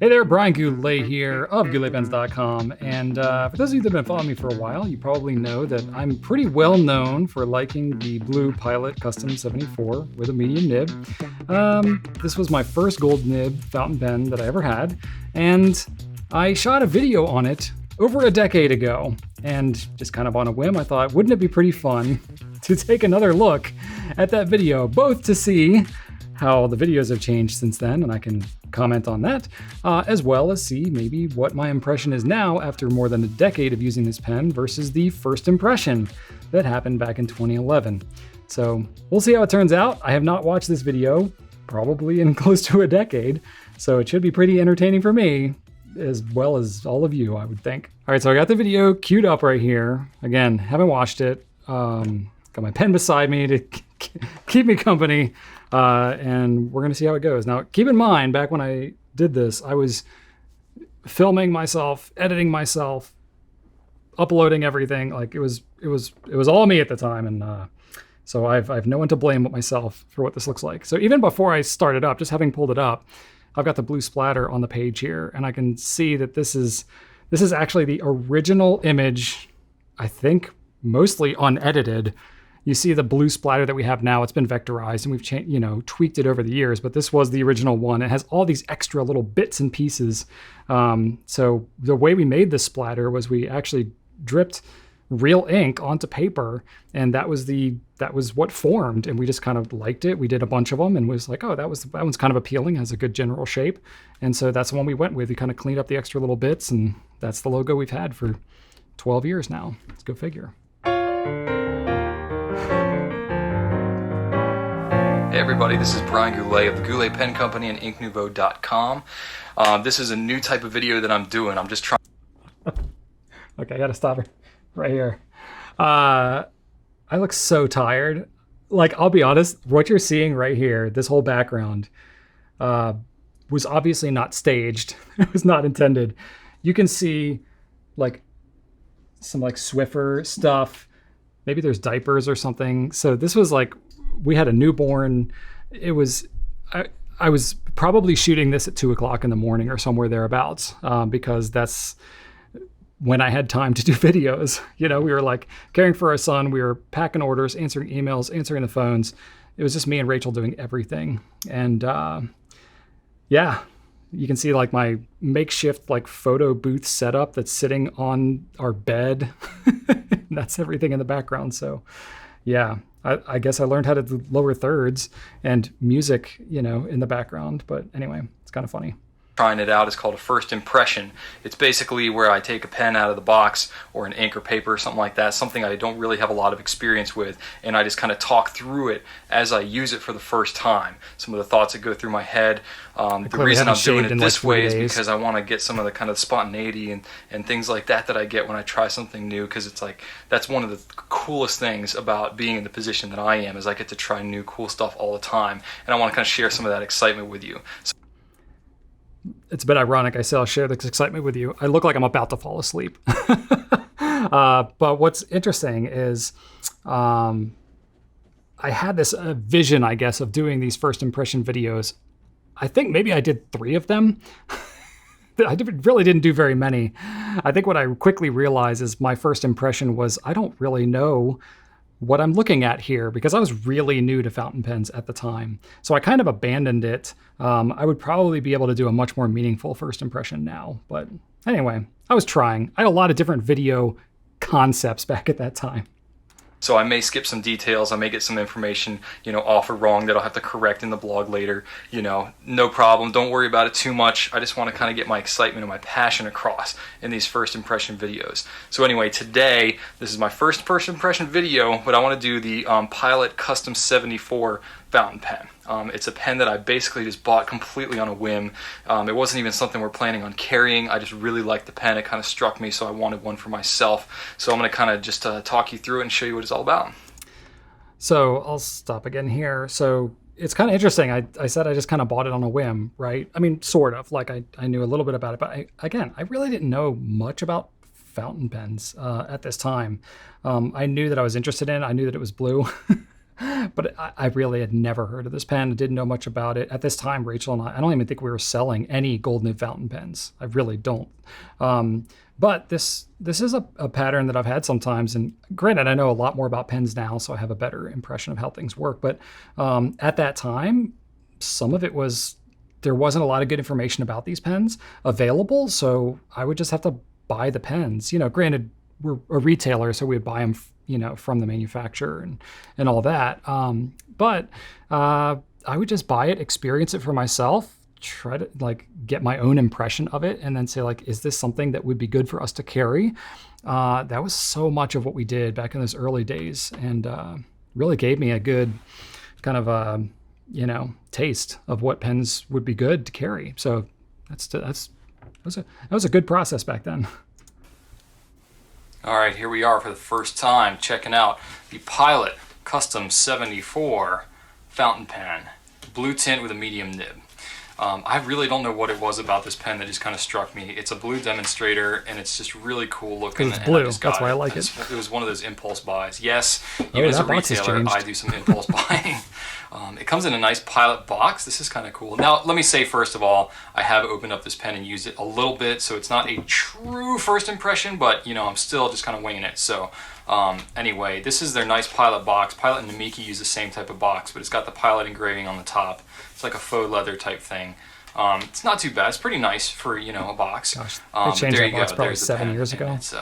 Hey there, Brian Goulet here of gouletpens.com. And for those of you that have been following me for a while, you probably know that I'm pretty well known for liking the Blue Pilot Custom 74 with a medium nib. This was my first gold nib fountain pen that I ever had, and I shot a video on it over a decade ago. And just kind of on a whim, I thought, wouldn't it be pretty fun to take another look at that video, both to see how the videos have changed since then, and I can comment on that, as well as see maybe what my impression is now after more than a decade of using this pen versus the first impression that happened back in 2011. So we'll see how it turns out. I have not watched this video probably in close to a decade, so it should be pretty entertaining for me, as well as all of you, I would think. All right, so I got the video queued up right here. Again, haven't watched it. Got my pen beside me to keep me company. And we're going to see how it goes. Now, keep in mind, back when I did this, I was filming myself, editing myself, uploading everything. Like it was all me at the time. And, so I've no one to blame but myself for what this looks like. So even before I started up, just having pulled it up, I've got the blue splatter on the page here, and I can see that this is actually the original image, I think mostly unedited. You see the blue splatter that we have now. It's been vectorized and we've tweaked it over the years, but this was the original one. It has all these extra little bits and pieces. So the way we made this splatter was we actually dripped real ink onto paper, and that was what formed, and we just kind of liked it. We did a bunch of them and was like, oh, that one's kind of appealing, has a good general shape. And so that's the one we went with. We kind of cleaned up the extra little bits, and that's the logo we've had for 12 years now. Let's go figure. Hey everybody, this is Brian Goulet of the Goulet Pen Company and inknouveau.com. This is a new type of video that I'm doing. I'm just trying... Okay, I gotta stop it right here. I look so tired. Like, I'll be honest, what you're seeing right here, this whole background, was obviously not staged. It was not intended. You can see like some like Swiffer stuff. Maybe there's diapers or something. So this was like, we had a newborn. It was, I was probably shooting this at 2:00 in the morning or somewhere thereabouts, because that's when I had time to do videos. We were like caring for our son. We were packing orders, answering emails, answering the phones. It was just me and Rachel doing everything. And yeah, you can see like my makeshift like photo booth setup that's sitting on our bed. That's everything in the background. So yeah, I guess I learned how to do lower thirds and music, in the background. But anyway, it's kind of funny. Trying it out is called a first impression. It's basically where I take a pen out of the box or an ink or paper or something like that, something I don't really have a lot of experience with, and I just kind of talk through it as I use it for the first time. Some of the thoughts that go through my head. The reason I'm doing it this way is because I want to get some of the kind of spontaneity and things like that I get when I try something new, because it's like that's one of the coolest things about being in the position that I am, is I get to try new cool stuff all the time, and I want to kind of share some of that excitement with you. It's a bit ironic. I say I'll share this excitement with you. I look like I'm about to fall asleep. But what's interesting is I had this vision, I guess, of doing these first impression videos. I think maybe I did 3 of them. I really didn't do very many. I think what I quickly realized is my first impression was I don't really know what I'm looking at here, because I was really new to fountain pens at the time. So I kind of abandoned it. I would probably be able to do a much more meaningful first impression now. But anyway, I was trying. I had a lot of different video concepts back at that time. So I may skip some details, I may get some information, off or wrong that I'll have to correct in the blog later. No problem, don't worry about it too much. I just want to kind of get my excitement and my passion across in these first impression videos. So anyway, today, this is my first impression video, but I want to do the Pilot Custom 74 fountain pen. It's a pen that I basically just bought completely on a whim. It wasn't even something we're planning on carrying. I just really liked the pen. It kind of struck me, so I wanted one for myself. So I'm going to kind of just talk you through it and show you what it's all about. So I'll stop again here. So it's kind of interesting. I said I just kind of bought it on a whim, right? I mean, sort of. Like I knew a little bit about it, but I really didn't know much about fountain pens at this time. I knew that I was interested in it. I knew that it was blue. But I really had never heard of this pen. I didn't know much about it. At this time, Rachel and I don't even think we were selling any gold nib fountain pens. I really don't. But this is a pattern that I've had sometimes. And granted, I know a lot more about pens now, so I have a better impression of how things work. But at that time, some of it was, there wasn't a lot of good information about these pens available. So I would just have to buy the pens. Granted, we're a retailer, so we'd buy them from the manufacturer and all that. But I would just buy it, experience it for myself, try to get my own impression of it, and then say is this something that would be good for us to carry? That was so much of what we did back in those early days, and really gave me a good kind of taste of what pens would be good to carry. So that was a good process back then. All right, here we are for the first time checking out the Pilot Custom 74 fountain pen, blue tint with a medium nib. I really don't know what it was about this pen that just kind of struck me. It's a blue demonstrator, and it's just really cool looking. It's blue. That's why I like it. It was one of those impulse buys. Yes, even as a retailer, I do some impulse buying. It comes in a nice Pilot box. This is kind of cool. Now, let me say, first of all, I have opened up this pen and used it a little bit, so it's not a true first impression, but, I'm still just kind of winging it. So, anyway, this is their nice Pilot box. Pilot and Namiki use the same type of box, but it's got the Pilot engraving on the top. It's like a faux leather type thing. It's not too bad. It's pretty nice for, a box. Gosh, they changed that box probably 7 years ago. It's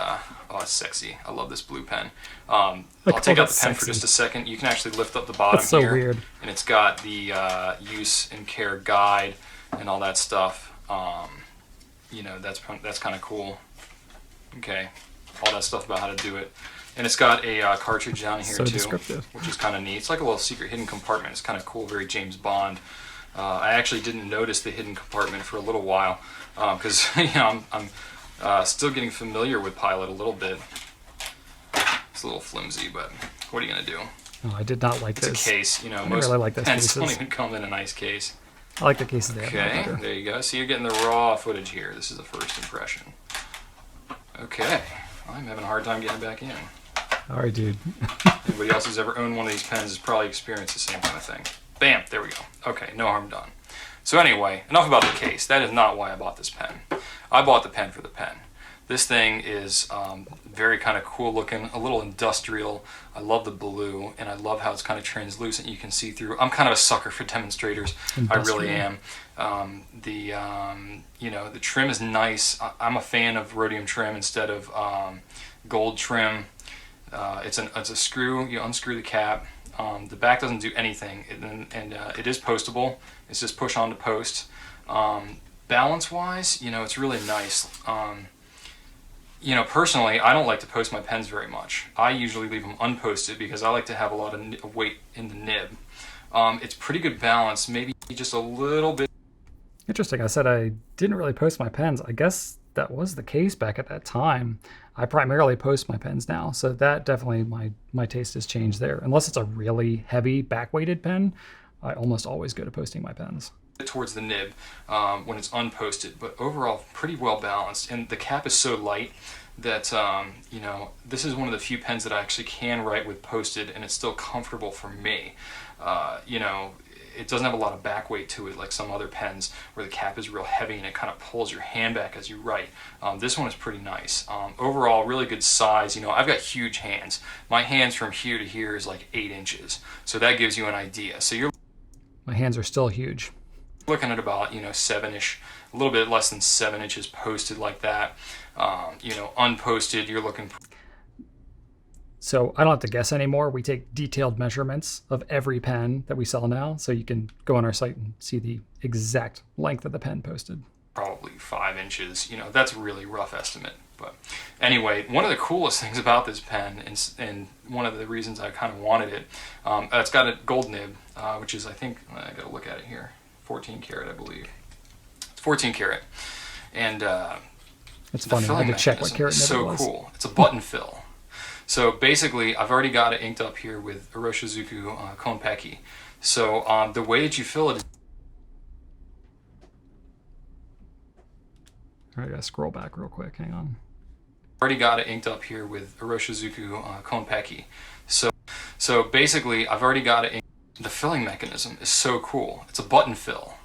sexy. I love this blue pen. I'll take out the pen for just a second. You can actually lift up the bottom that's so here. Weird. And it's got the use and care guide and all that stuff. That's kind of cool. Okay. All that stuff about how to do it. And it's got a cartridge down here, so too, descriptive. Which is kind of neat. It's like a little secret hidden compartment. It's kind of cool, very James Bond. I actually didn't notice the hidden compartment for a little while because I'm still getting familiar with Pilot a little bit. It's a little flimsy, but what are you going to do? Oh, I did not like it's this. It's a case. I Most really like pens cases. don't even come in a nice case. I like the cases they have. Okay, there you go. So you're getting the raw footage here. This is the first impression. Okay, I'm having a hard time getting back in. All right, dude. Anybody else who's ever owned one of these pens has probably experienced the same kind of thing. Bam, there we go. Okay, no harm done. So anyway, enough about the case. That is not why I bought this pen. I bought the pen for the pen. This thing is very kind of cool looking, a little industrial. I love the blue, and I love how it's kind of translucent. You can see through. I'm kind of a sucker for demonstrators. Industrial. I really am. The trim is nice. I'm a fan of rhodium trim instead of gold trim. It's a screw. You unscrew the cap. The back doesn't do anything, and it is postable. It's just push on to post. Balance-wise, it's really nice. Personally, I don't like to post my pens very much. I usually leave them unposted because I like to have a lot of weight in the nib. It's pretty good balance, maybe just a little bit. Interesting. I said I didn't really post my pens. I guess that was the case back at that time. I primarily post my pens now, so that definitely my taste has changed there. Unless it's a really heavy back-weighted pen, I almost always go to posting my pens. Towards the nib when it's unposted, but overall pretty well balanced, and the cap is so light that this is one of the few pens that I actually can write with posted and it's still comfortable for me. It doesn't have a lot of back weight to it like some other pens where the cap is real heavy and it kind of pulls your hand back as you write. This one is pretty nice. Overall, really good size. I've got huge hands. My hands from here to here is like 8 inches, so that gives you an idea. So my hands are still huge. Looking at about 7-ish, a little bit less than 7 inches posted like that. Unposted, you're looking. So I don't have to guess anymore. We take detailed measurements of every pen that we sell now, so you can go on our site and see the exact length of the pen posted. Probably 5 inches. That's a really rough estimate. But anyway, one of the coolest things about this pen, and one of the reasons I kind of wanted it, it's got a gold nib, which is, I think, I got to look at it here. 14 karat, I believe. It's 14 karat, and it's funny. I had to check what karat nib it was. So cool. It's a button fill. So basically, I've already got it inked up here with Iroshizuku Konpeki. So the way that you fill it is. All right, I gotta scroll back real quick. Hang on. Already got it inked up here with Iroshizuku Konpeki. So So basically, I've already got it. The filling mechanism is so cool. It's a button fill.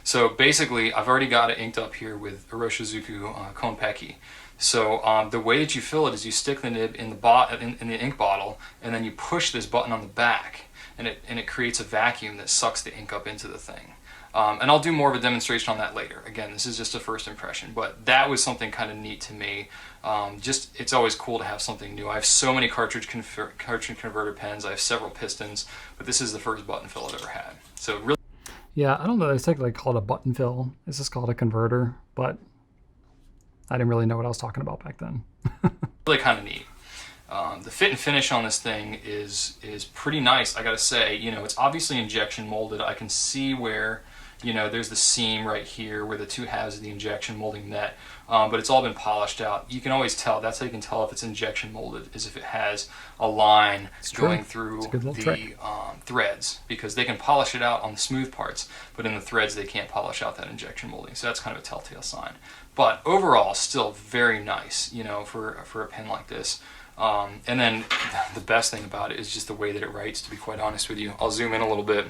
So basically, I've already got it inked up here with Iroshizuku Konpeki. So the way that you fill it is you stick the nib in the ink bottle, and then you push this button on the back, and it creates a vacuum that sucks the ink up into the thing. And I'll do more of a demonstration on that later. Again, this is just a first impression, but that was something kind of neat to me. It's always cool to have something new. I have so many cartridge converter pens. I have several pistons, but this is the first button fill I've ever had. So really. Yeah, I don't know. It's technically called a button fill. It's just called a converter, but I didn't really know what I was talking about back then. Really kind of neat. The fit and finish on this thing is pretty nice, I gotta say. It's obviously injection molded. I can see where, there's the seam right here where the two halves of the injection molding net, but it's all been polished out. You can always tell. That's how you can tell if it's injection molded, is if it has a line going through the threads, because they can polish it out on the smooth parts, but in the threads they can't polish out that injection molding. So that's kind of a telltale sign. But overall, still very nice, for a pen like this. And then the best thing about it is just the way that it writes, to be quite honest with you. I'll zoom in a little bit.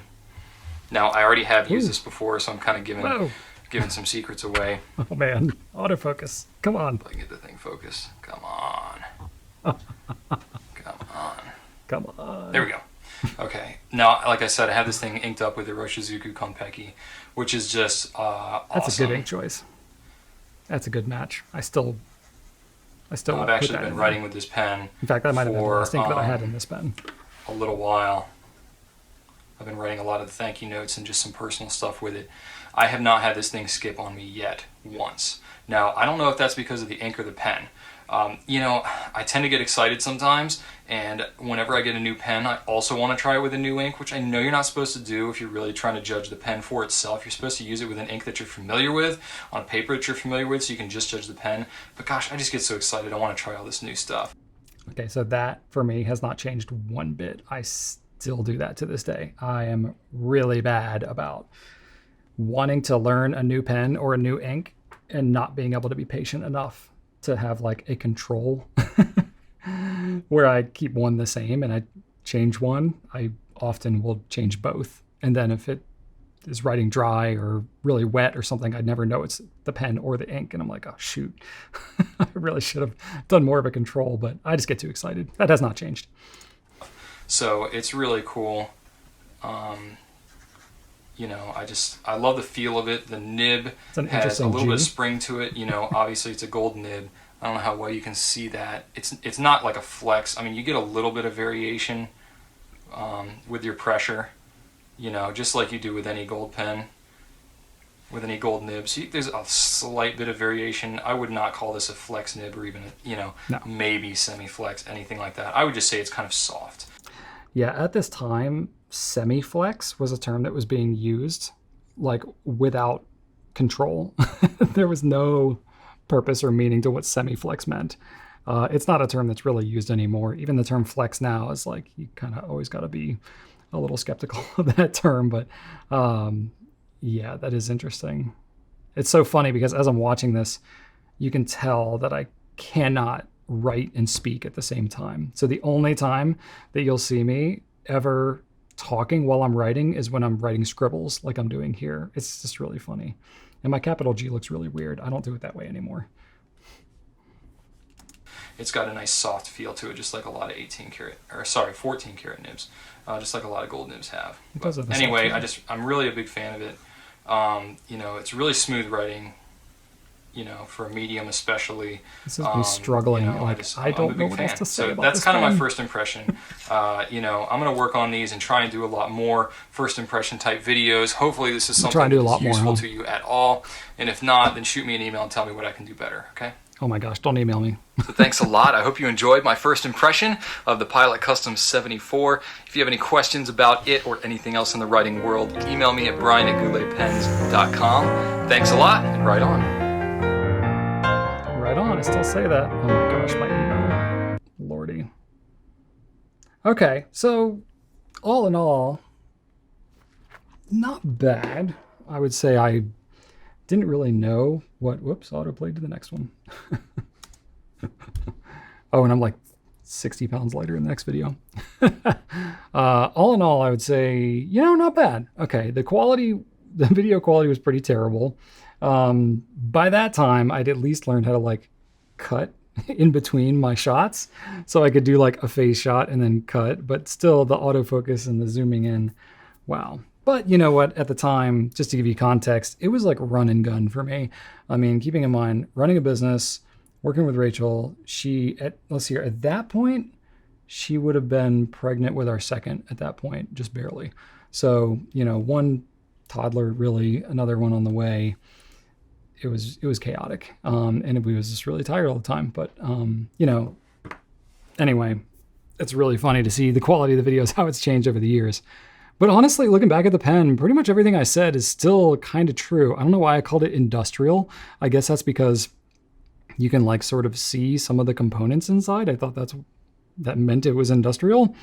Now, I already have used this before, so I'm kind of giving some secrets away. Oh, man. Autofocus. Come on. If I can get the thing focused. Come on. Come on. Come on. There we go. Okay. Now, like I said, I have this thing inked up with the Iroshizuku Konpeki, which is just awesome. That's a good ink choice. That's a good match. I've actually been writing with this pen. In fact, that might have been the last ink that I had in this pen. A little while. I've been writing a lot of the thank you notes and just some personal stuff with it. I have not had this thing skip on me yet, once. Now, I don't know if that's because of the ink or the pen. I tend to get excited sometimes, and whenever I get a new pen, I also want to try it with a new ink, which I know you're not supposed to do if you're really trying to judge the pen for itself. You're supposed to use it with an ink that you're familiar with, on paper that you're familiar with, so you can just judge the pen. But gosh, I just get so excited. I want to try all this new stuff. Okay, so that, for me, has not changed one bit. I still do that to this day. I am really bad about wanting to learn a new pen or a new ink and not being able to be patient enough to have like a control where I keep one the same and I change one. I often will change both. And then if it is writing dry or really wet or something, I'd never know it's the pen or the ink. And I'm like, oh, shoot. I really should have done more of a control, but I just get too excited. That has not changed. So it's really cool. I love the feel of it. The nib has a little bit of spring to it. Obviously it's a gold nib. I don't know how well you can see that. It's not like a flex. I mean, you get a little bit of variation with your pressure, just like you do with any gold pen, with any gold nib. So there's a slight bit of variation. I would not call this a flex nib or even, maybe semi-flex, anything like that. I would just say it's kind of soft. Yeah, at this time, semi-flex was a term that was being used like without control. There was no purpose or meaning to what semi-flex meant. It's not a term that's really used anymore. Even the term flex now is like, you kind of always got to be a little skeptical of that term. But yeah, that is interesting. It's so funny because as I'm watching this, you can tell that I cannot write and speak at the same time. So the only time that you'll see me ever talking while I'm writing is when I'm writing scribbles like I'm doing here. It's just really funny. And my capital G looks really weird. I don't do it that way anymore. It's got a nice soft feel to it, just like a lot of 14 karat nibs, just like a lot of gold nibs have. But anyway, I'm really a big fan of it. It's really smooth writing. For a medium especially. This is me struggling. I don't know what else to say about this. So that's kind of my first impression. I'm going to work on these and try and do a lot more first impression type videos. Hopefully this is something that's useful to you at all. And if not, then shoot me an email and tell me what I can do better, okay? Oh my gosh, don't email me. So thanks a lot. I hope you enjoyed my first impression of the Pilot Custom 74. If you have any questions about it or anything else in the writing world, email me at brian@gouletpens.com. Thanks a lot, and right on. Right on, I still say that. Oh my gosh, my email. Lordy. Okay, so all in all, not bad. I would say I didn't really know what, whoops, autoplayed to the next one. Oh, and I'm like 60 pounds lighter in the next video. All in all, I would say, not bad. Okay, the video quality was pretty terrible. By that time, I'd at least learned how to like cut in between my shots. So I could do like a face shot and then cut, but still the autofocus and the zooming in, wow. But you know what, at the time, just to give you context, it was like run and gun for me. I mean, keeping in mind, running a business, working with Rachel, let's see here, at that point, she would have been pregnant with our second at that point, just barely. So, one toddler, really, another one on the way. It was chaotic. And we was just really tired all the time. But, anyway, it's really funny to see the quality of the videos, how it's changed over the years. But honestly, looking back at the pen, pretty much everything I said is still kind of true. I don't know why I called it industrial. I guess that's because you can like sort of see some of the components inside. I thought that meant it was industrial.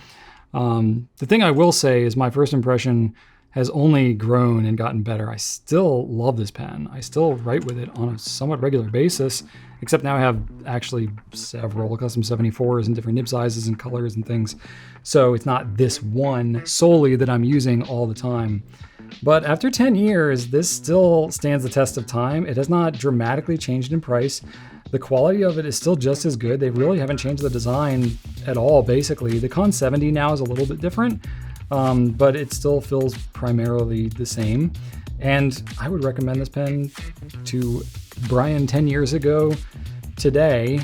The thing I will say is my first impression has only grown and gotten better. I still love this pen. I still write with it on a somewhat regular basis, except now I have actually several custom 74s and different nib sizes and colors and things. So it's not this one solely that I'm using all the time. But after 10 years, this still stands the test of time. It has not dramatically changed in price. The quality of it is still just as good. They really haven't changed the design at all, basically. The Con 70 now is a little bit different, but it still feels primarily the same. And I would recommend this pen to Brian 10 years ago today.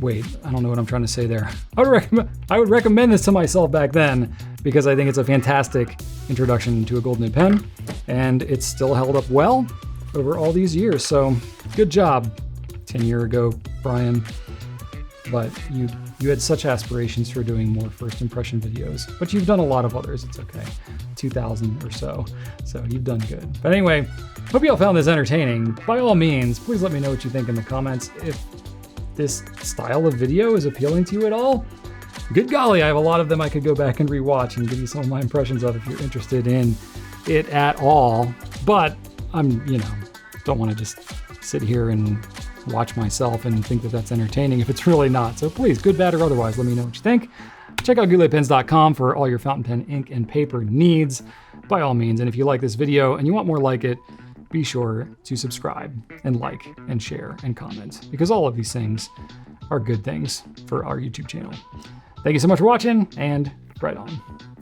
Wait, I don't know what I'm trying to say there. I would recommend this to myself back then because I think it's a fantastic introduction to a gold nib pen, and it's still held up well over all these years. So good job 10 years ago, Brian. But you had such aspirations for doing more first impression videos, but you've done a lot of others. It's okay, 2,000 or so. So you've done good. But anyway, hope you all found this entertaining. By all means, please let me know what you think in the comments. If this style of video is appealing to you at all, good golly, I have a lot of them I could go back and rewatch and give you some of my impressions of if you're interested in it at all. But I'm, don't want to just sit here and watch myself and think that that's entertaining if it's really not. So please, good, bad, or otherwise, let me know what you think. Check out gouletpens.com for all your fountain pen, ink, and paper needs, by all means. And if you like this video and you want more like it, be sure to subscribe and like and share and comment, because all of these things are good things for our YouTube channel. Thank you so much for watching, and right on.